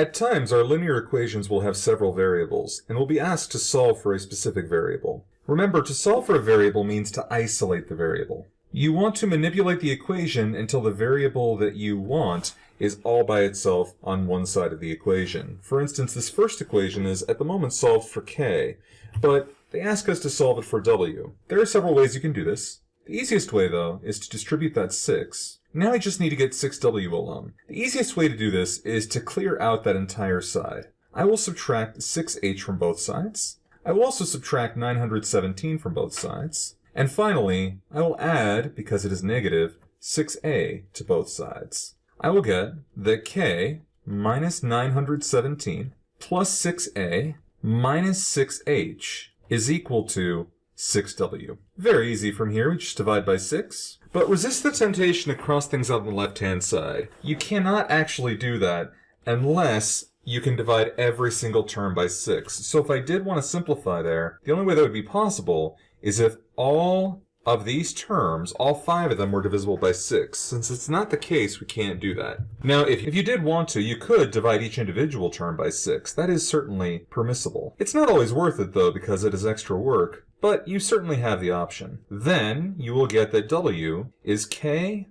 At times, our linear equations will have several variables, and we'll be asked to solve for a specific variable. Remember, to solve for a variable means to isolate the variable. You want to manipulate the equation until the variable that you want is all by itself on one side of the equation. For instance, this first equation is at the moment solved for k, but they ask us to solve it for w. There are several ways you can do this. The easiest way, though, is to distribute that 6. Now I just need to get 6w alone. The easiest way to do this is to clear out that entire side. I will subtract 6h from both sides. I will also subtract 917 from both sides. And finally, I will add, because it is negative, 6a to both sides. I will get that k minus 917 plus 6a minus 6h is equal to 6w. Very easy from here, we just divide by 6. But resist the temptation to cross things out on the left-hand side. You cannot actually do that unless you can divide every single term by 6. So if I did want to simplify there, the only way that would be possible is if all of these terms, all 5 of them, were divisible by 6. Since it's not the case, we can't do that. Now, if you did want to, you could divide each individual term by 6. That is certainly permissible. It's not always worth it, though, because it is extra work, but you certainly have the option. Then you will get that w is k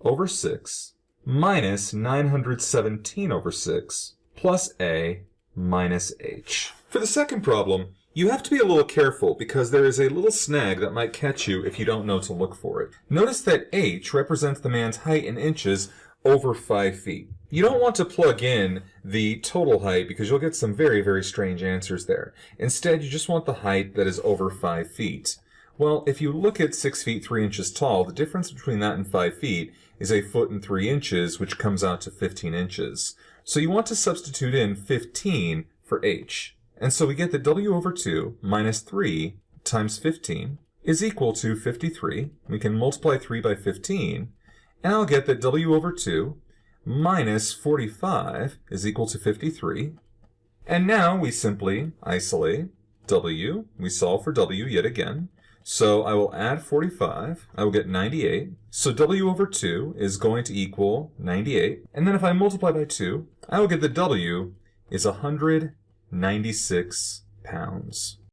over 6 minus 917 over 6 plus a minus h. For the second problem, you have to be a little careful because there is a little snag that might catch you if you don't know to look for it. Notice that h represents the man's height in inches over 5 feet. You don't want to plug in the total height because you'll get some very, very strange answers there. Instead, you just want the height that is over 5 feet. Well, if you look at 6 feet 3 inches tall, the difference between that and 5 feet is a foot and 3 inches, which comes out to 15 inches. So you want to substitute in 15 for h. And so we get that w over 2 minus 3 times 15 is equal to 53. We can multiply 3 by 15, and I'll get that w over 2 minus 45 is equal to 53. And now we simply isolate w. We solve for w yet again. So I will add 45. I will get 98. So w over 2 is going to equal 98. And then if I multiply by 2, I will get that w is 196 pounds.